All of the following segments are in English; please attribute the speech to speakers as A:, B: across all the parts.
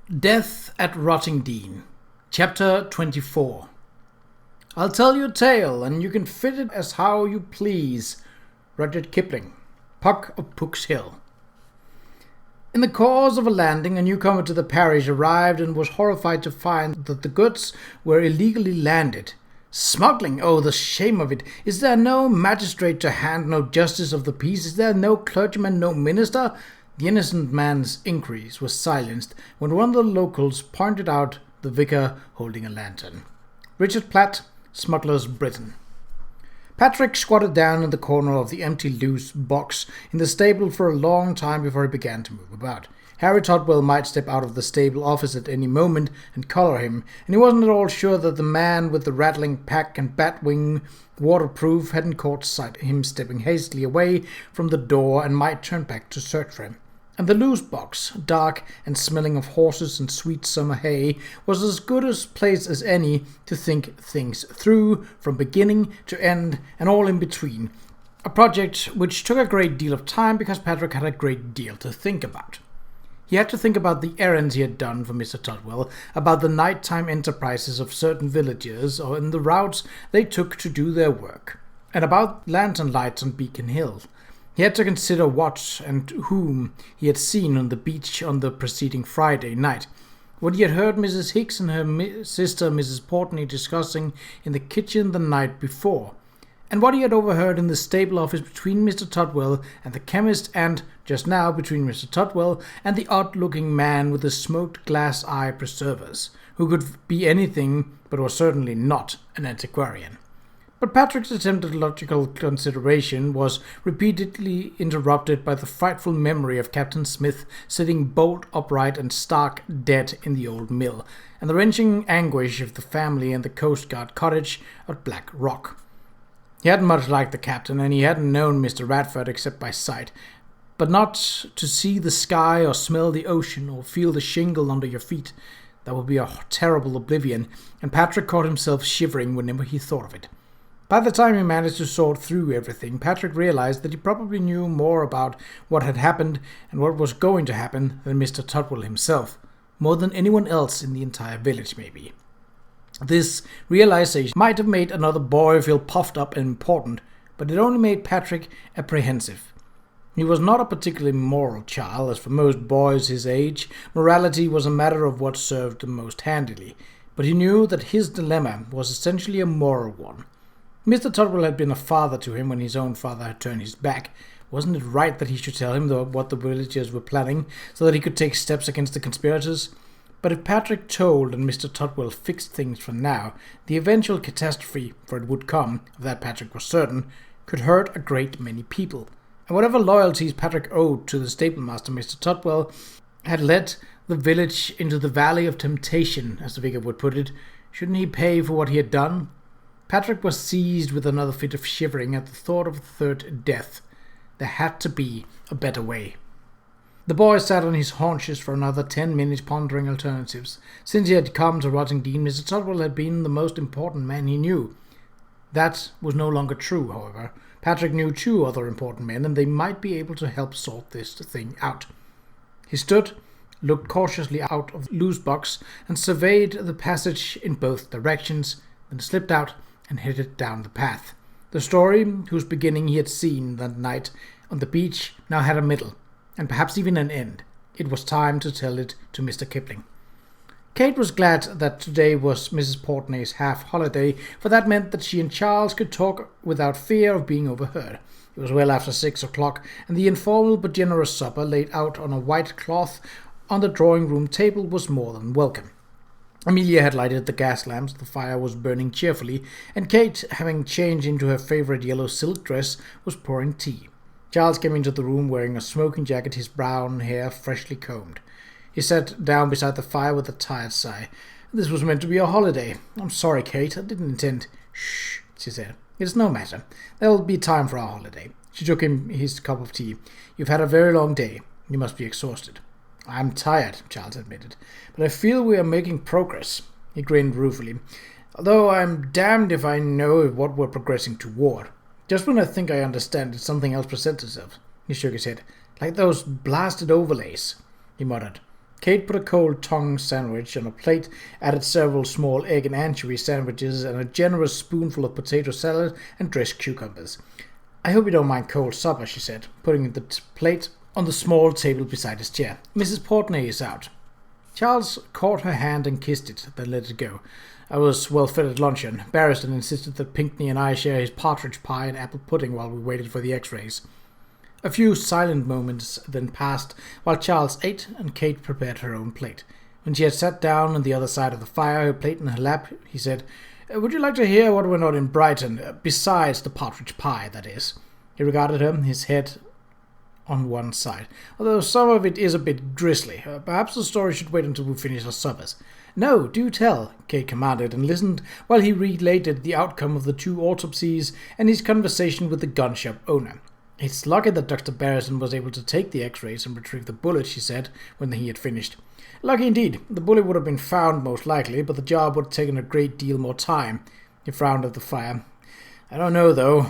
A: Death at Rottingdean, Chapter 24. I'll tell you a tale, and you can fit it as how you please. Rudyard Kipling, Puck of Pook's Hill. In the course of a landing, a newcomer to the parish arrived and was horrified to find that the goods were illegally landed. Smuggling! Oh, the shame of it! Is there no magistrate to hand, no justice of the peace? Is there no clergyman, no minister? The innocent man's inquiries were silenced when one of the locals pointed out the vicar holding a lantern. Richard Platt, Smuggler's Britain. Patrick squatted down in the corner of the empty loose box in the stable for a long time before he began to move about. Harry Todwell might step out of the stable office at any moment and collar him, and he wasn't at all sure that the man with the rattling pack and batwing waterproof hadn't caught sight of him stepping hastily away from the door and might turn back to search for him. And the loose box, dark and smelling of horses and sweet summer hay, was as good a place as any to think things through from beginning to end and all in between. A project which took a great deal of time because Patrick had a great deal to think about. He had to think about the errands he had done for Mr. Todwell, about the nighttime enterprises of certain villagers or in the routes they took to do their work, and about lantern lights on Beacon Hill. He had to consider what and whom he had seen on the beach on the preceding Friday night, what he had heard Mrs. Hicks and her sister Mrs. Portney discussing in the kitchen the night before, and what he had overheard in the stable office between Mr. Todwell and the chemist, and, just now, between Mr. Todwell and the odd-looking man with the smoked glass eye preservers, who could be anything but was certainly not an antiquarian. But Patrick's attempt at logical consideration was repeatedly interrupted by the frightful memory of Captain Smith sitting bolt upright and stark dead in the old mill, and the wrenching anguish of the family in the Coast Guard cottage at Black Rock. He hadn't much liked the captain, and he hadn't known Mr. Radford except by sight, but not to see the sky or smell the ocean or feel the shingle under your feet. That would be a terrible oblivion, and Patrick caught himself shivering whenever he thought of it. By the time he managed to sort through everything, Patrick realized that he probably knew more about what had happened and what was going to happen than Mr. Todwell himself, more than anyone else in the entire village, maybe. This realization might have made another boy feel puffed up and important, but it only made Patrick apprehensive. He was not a particularly moral child, as for most boys his age, morality was a matter of what served them most handily, but he knew that his dilemma was essentially a moral one. Mr. Todwell had been a father to him when his own father had turned his back. Wasn't it right that he should tell him what the villagers were planning, so that he could take steps against the conspirators? But if Patrick told and Mr. Todwell fixed things for now, the eventual catastrophe, for it would come, of that Patrick was certain, could hurt a great many people. And whatever loyalties Patrick owed to the stablemaster, Mr. Todwell, had led the village into the valley of temptation, as the vicar would put it. Shouldn't he pay for what he had done? Patrick was seized with another fit of shivering at the thought of a third death. There had to be a better way. The boy sat on his haunches for another 10 minutes pondering alternatives. Since he had come to Rottingdean, Mr. Todwell had been the most important man he knew. That was no longer true, however. Patrick knew 2 other important men, and they might be able to help sort this thing out. He stood, looked cautiously out of the loose box, and surveyed the passage in both directions, then slipped out and headed down the path. The story, whose beginning he had seen that night on the beach, now had a middle, and perhaps even an end. It was time to tell it to Mr. Kipling. Kate was glad that today was Mrs. Portney's half-holiday, for that meant that she and Charles could talk without fear of being overheard. It was well after 6 o'clock, and the informal but generous supper laid out on a white cloth on the drawing-room table was more than welcome. Amelia had lighted the gas lamps, the fire was burning cheerfully, and Kate, having changed into her favorite yellow silk dress, was pouring tea. Charles came into the room wearing a smoking jacket, his brown hair freshly combed. He sat down beside the fire with a tired sigh. This was meant to be a holiday. I'm sorry, Kate, I didn't intend. Shh, she said. It's no matter. There'll be time for our holiday. She took him his cup of tea. You've had a very long day. You must be exhausted. I'm tired, Charles admitted, but I feel we are making progress. He grinned ruefully. Although I'm damned if I know what we're progressing toward. Just when I think I understand it, something else presents itself. He shook his head. Like those blasted overlays, he muttered. Kate put a cold tongue sandwich on a plate, added several small egg and anchovy sandwiches, and a generous spoonful of potato salad and dressed cucumbers. "I hope you don't mind cold supper," she said, putting the plate on the small table beside his chair. "Mrs. Portney is out." Charles caught her hand and kissed it, then let it go. "I was well fed at luncheon. Barristan insisted that Pinckney and I share his partridge pie and apple pudding while we waited for the x-rays." A few silent moments then passed while Charles ate and Kate prepared her own plate. When she had sat down on the other side of the fire, her plate in her lap, he said, "Would you like to hear what went on in Brighton, besides the partridge pie, that is?" He regarded her, his head on one side. "Although some of it is a bit grisly. Perhaps the story should wait until we finish our suppers." "No, do tell," Kate commanded, and listened while he related the outcome of the 2 autopsies and his conversation with the gun shop owner. "It's lucky that Dr. Barristan was able to take the x-rays and retrieve the bullet," she said when he had finished. "Lucky indeed. The bullet would have been found most likely, but the job would have taken a great deal more time." He frowned at the fire. "I don't know, though,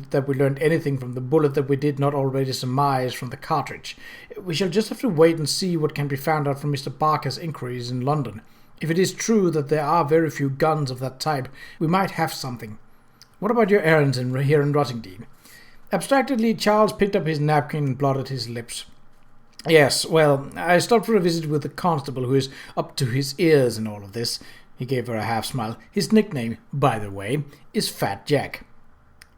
A: that we learned anything from the bullet that we did not already surmise from the cartridge. We shall just have to wait and see what can be found out from Mr. Barker's inquiries in London. If it is true that there are very few guns of that type, we might have something. What about your errands here in Rottingdean?" Abstractedly, Charles picked up his napkin and blotted his lips. "Yes, well, I stopped for a visit with the constable who is up to his ears in all of this." He gave her a half-smile. "His nickname, by the way, is Fat Jack."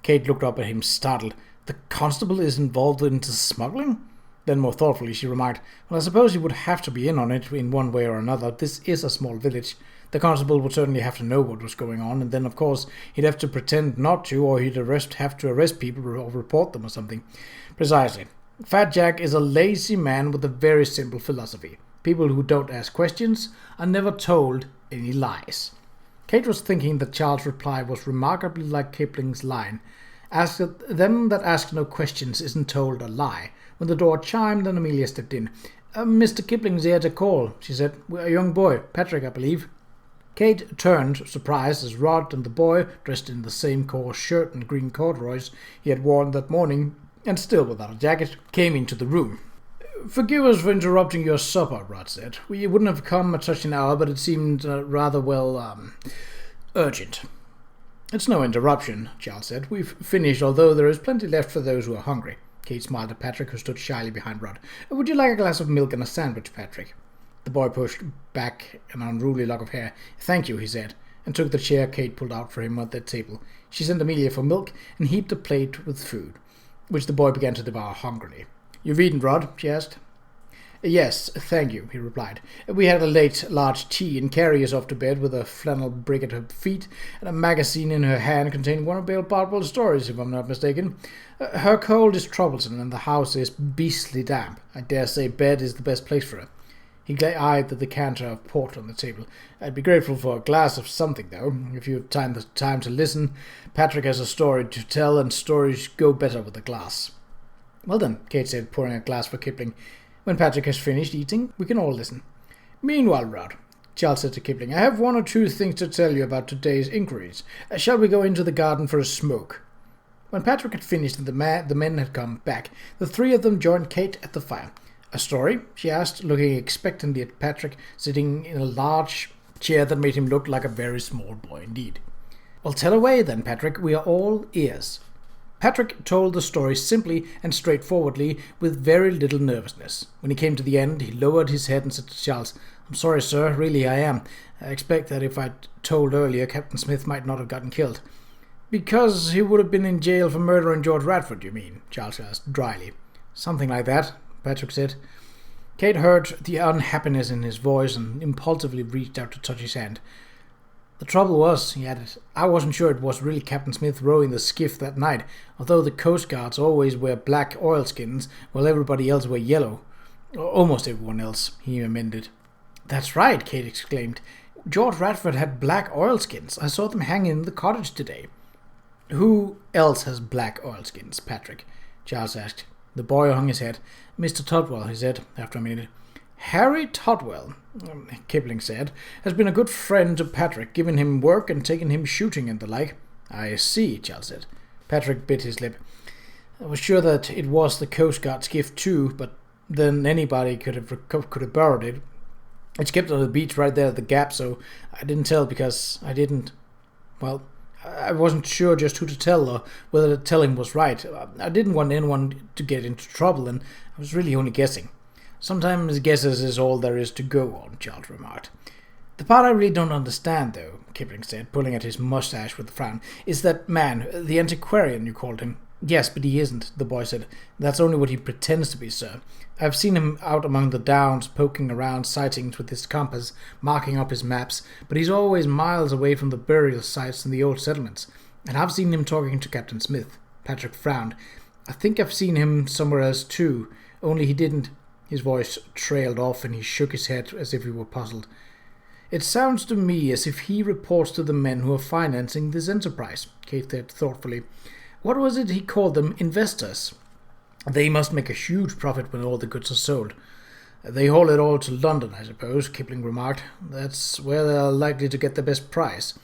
A: Kate looked up at him, startled. "The constable is involved in smuggling?" Then more thoughtfully she remarked, "Well, I suppose he would have to be in on it in one way or another. This is a small village. The constable would certainly have to know what was going on, and then, of course, he'd have to pretend not to, or he'd have to arrest people or report them or something." "Precisely. Fat Jack is a lazy man with a very simple philosophy. People who don't ask questions are never told any lies." Kate was thinking that Charles' reply was remarkably like Kipling's line, "Ask them that ask no questions isn't told a lie." When the door chimed and Amelia stepped in. "Mr. Kipling's here to call," she said. "A young boy, Patrick, I believe." Kate turned, surprised, as Rod and the boy, dressed in the same coarse shirt and green corduroys he had worn that morning, and still without a jacket, came into the room. "Forgive us for interrupting your supper," Rod said. "We wouldn't have come at such an hour, but it seemed rather, urgent." "It's no interruption," Charles said. "We've finished, although there is plenty left for those who are hungry." Kate smiled at Patrick, who stood shyly behind Rod. "Would you like a glass of milk and a sandwich, Patrick?" The boy pushed back an unruly lock of hair. "Thank you," he said, and took the chair Kate pulled out for him at the table. She sent Amelia for milk and heaped a plate with food, which the boy began to devour hungrily. "You've eaten, Rod?" she asked. "Yes, thank you," he replied. "We had a late, large tea, and Carrie is off to bed with a flannel brick at her feet and a magazine in her hand containing one of Bill Bardwell's stories, if I'm not mistaken. Her cold is troublesome, and the house is beastly damp. I dare say bed is the best place for her." He eyed the decanter of port on the table. "I'd be grateful for a glass of something, though, if you have time to listen. Patrick has a story to tell, and stories go better with a glass." "Well then," Kate said, pouring a glass for Kipling. "When Patrick has finished eating, we can all listen." "Meanwhile, Rod," Charles said to Kipling, "I have 1 or 2 things to tell you about today's inquiries. Shall we go into the garden for a smoke?" When Patrick had finished and the men had come back, the 3 of them joined Kate at the fire. "A story?" she asked, looking expectantly at Patrick, sitting in a large chair that made him look like a very small boy indeed. "Well, tell away then, Patrick. We are all ears." Patrick told the story simply and straightforwardly, with very little nervousness. When he came to the end, he lowered his head and said to Charles, "I'm sorry, sir, really I am. I expect that if I'd told earlier, Captain Smith might not have gotten killed." "Because he would have been in jail for murdering George Radford, you mean?" Charles asked dryly. "Something like that," Patrick said. Kate heard the unhappiness in his voice and impulsively reached out to touch his hand. "The trouble was," he added, "I wasn't sure it was really Captain Smith rowing the skiff that night, although the Coast Guards always wear black oilskins while everybody else wear yellow. Almost everyone else," he amended. "That's right," Kate exclaimed. "George Radford had black oilskins. I saw them hanging in the cottage today." "Who else has black oilskins, Patrick?" Charles asked. The boy hung his head. "Mr. Totwell," he said, after a minute. "Harry Totwell," Kipling said, "has been a good friend to Patrick, given him work and taken him shooting and the like." "I see," Charles said. Patrick bit his lip. "I was sure that it was the Coast Guard skiff too, but then anybody could have borrowed it. It's kept on the beach right there at the gap, so I didn't tell because I didn't. Well, I wasn't sure just who to tell or whether the telling was right. I didn't want anyone to get into trouble, and I was really only guessing. Sometimes guesses is all there is to go on, Charles remarked. The part I really don't understand, though, Kipling said, pulling at his mustache with a frown, is that man, the antiquarian you called him. Yes, but he isn't, the boy said. That's only what he pretends to be, sir. I've seen him out among the downs, poking around sightings with his compass, marking up his maps, but he's always miles away from the burial sites and the old settlements. And I've seen him talking to Captain Smith. Patrick frowned. I think I've seen him somewhere else too, only he didn't. His voice trailed off and he shook his head as if he were puzzled. It sounds to me as if he reports to the men who are financing this enterprise, Kate said thoughtfully. What was it he called them? Investors. They must make a huge profit when all the goods are sold. They haul it all to London, I suppose, Kipling remarked. That's where they are likely to get the best price.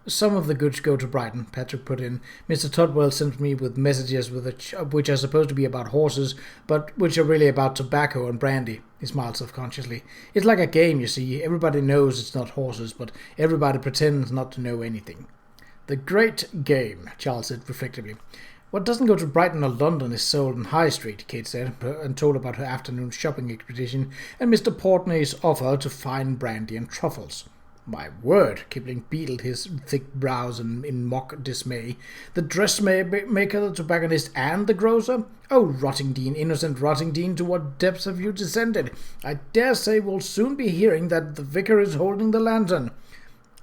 A: Some of the goods go to Brighton, Patrick put in. Mr. Tudwell sent me with messages which are supposed to be about horses, but which are really about tobacco and brandy. He smiled self-consciously. It's like a game, you see. Everybody knows it's not horses, but everybody pretends not to know anything. The great game, Charles said reflectively. What doesn't go to Brighton or London is sold in High Street, Kate said, and told about her afternoon shopping expedition and Mr. Portney's offer to find brandy and truffles. My word, Kipling beetled his thick brows in mock dismay. The dressmaker, the tobacconist, and the grocer? Oh, Rottingdean, innocent Rottingdean, to what depths have you descended? I dare say we'll soon be hearing that the vicar is holding the lantern.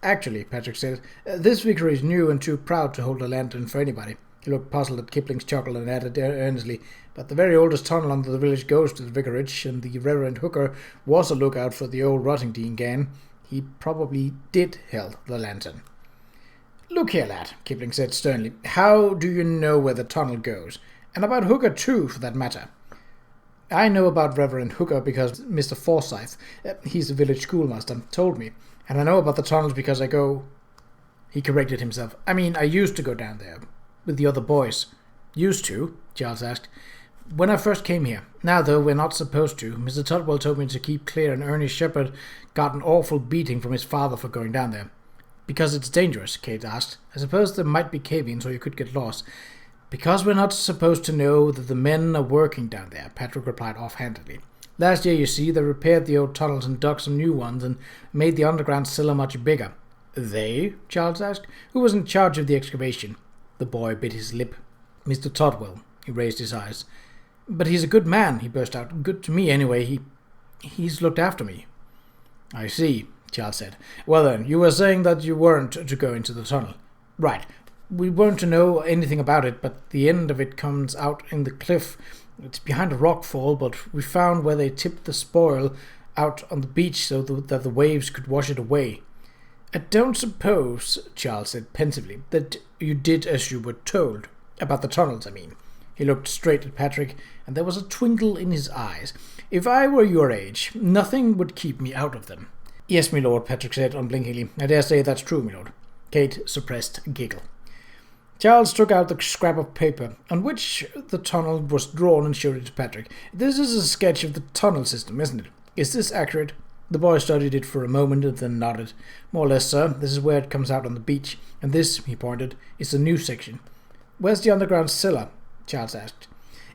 A: Actually, Patrick said, this vicar is new and too proud to hold a lantern for anybody. He looked puzzled at Kipling's chuckle and added earnestly, but the very oldest tunnel under the village goes to the vicarage, and the Reverend Hooker was a lookout for the old Rottingdean gang. He probably did held the lantern. Look here, lad, Kipling said sternly. How do you know where the tunnel goes? And about Hooker too, for that matter. I know about Reverend Hooker because Mr. Forsyth, he's the village schoolmaster, told me. And I know about the tunnels because I go... He corrected himself. I mean, I used to go down there with the other boys. Used to? Charles asked. When I first came here. Now, though, we're not supposed to. Mr. Tudwell told me to keep clear, and Ernest Shepherd got an awful beating from his father for going down there. Because it's dangerous, Kate asked. I suppose there might be cave-ins, or you could get lost. Because we're not supposed to know that the men are working down there, Patrick replied offhandedly. Last year, you see, they repaired the old tunnels and dug some new ones, and made the underground cellar much bigger. They? Charles asked. Who was in charge of the excavation? The boy bit his lip. Mr. Tudwell. He raised his eyes. But he's a good man, he burst out. Good to me, anyway. He's looked after me. I see, Charles said. Well then, you were saying that you weren't to go into the tunnel. Right. We weren't to know anything about it, but the end of it comes out in the cliff. It's behind a rock fall, but we found where they tipped the spoil out on the beach so that the waves could wash it away. I don't suppose, Charles said pensively, that you did as you were told. About the tunnels, I mean. He looked straight at Patrick, and there was a twinkle in his eyes. If I were your age, nothing would keep me out of them. Yes, my lord, Patrick said unblinkingly. I dare say that's true, my lord. Kate suppressed a giggle. Charles took out the scrap of paper on which the tunnel was drawn and showed it to Patrick. This is a sketch of the tunnel system, isn't it? Is this accurate? The boy studied it for a moment and then nodded. More or less, sir. This is where it comes out on the beach. And this, he pointed, is the new section. Where's the underground cellar? Charles asked.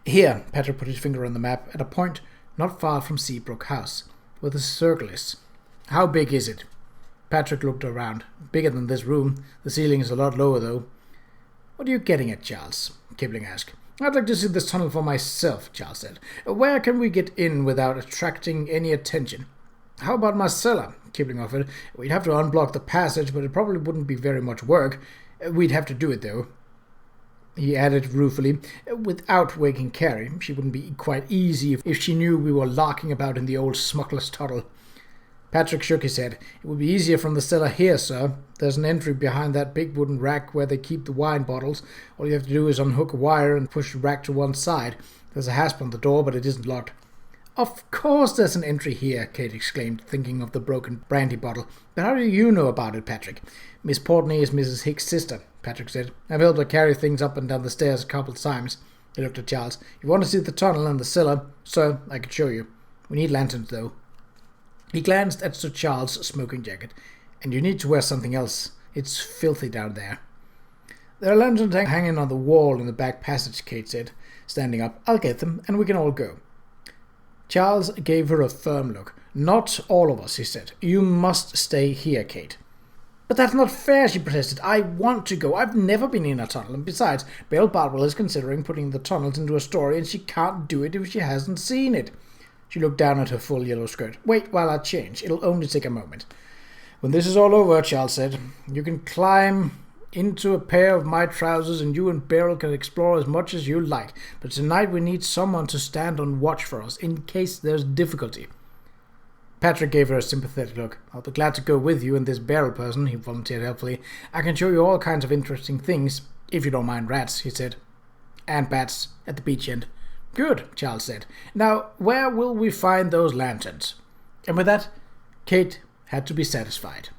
A: Here, Patrick put his finger on the map, at a point not far from Seabrook House, where the circle is. How big is it? Patrick looked around. Bigger than this room. The ceiling is a lot lower, though. What are you getting at, Charles? Kipling asked. I'd like to see this tunnel for myself, Charles said. Where can we get in without attracting any attention? How about my cellar? Kipling offered. We'd have to unblock the passage, but it probably wouldn't be very much work. We'd have to do it, though. He added ruefully, without waking Carrie. She wouldn't be quite easy if she knew we were larking about in the old smuggler's tunnel. Patrick shook his head. It would be easier from the cellar here, sir. There's an entry behind that big wooden rack where they keep the wine bottles. All you have to do is unhook a wire and push the rack to one side. There's a hasp on the door, but it isn't locked. Of course there's an entry here, Kate exclaimed, thinking of the broken brandy bottle. But how do you know about it, Patrick? Miss Portney is Mrs. Hicks' sister, Patrick said. I've helped her carry things up and down the stairs a couple of times. He looked at Charles. "You want to see the tunnel and the cellar? Sir, I could show you. We need lanterns, though." He glanced at Sir Charles' smoking jacket. "And you need to wear something else. It's filthy down there." "There are lanterns hanging on the wall in the back passage," Kate said, standing up. "I'll get them, and we can all go." Charles gave her a firm look. "Not all of us," he said. "You must stay here, Kate." "But that's not fair," she protested. "I want to go. I've never been in a tunnel, and besides, Belle Bartwell is considering putting the tunnels into a story, and she can't do it if she hasn't seen it." She looked down at her full yellow skirt. "Wait while I change. It'll only take a moment." "When this is all over," Charles said, "you can climb into a pair of my trousers and you and Beryl can explore as much as you like. But tonight we need someone to stand on watch for us in case there's difficulty." Patrick gave her a sympathetic look. "I'll be glad to go with you and this Beryl person," he volunteered helpfully. "I can show you all kinds of interesting things, if you don't mind rats," he said. "And bats at the beach end." "Good," Charles said. "Now, where will we find those lanterns?" And with that, Kate had to be satisfied.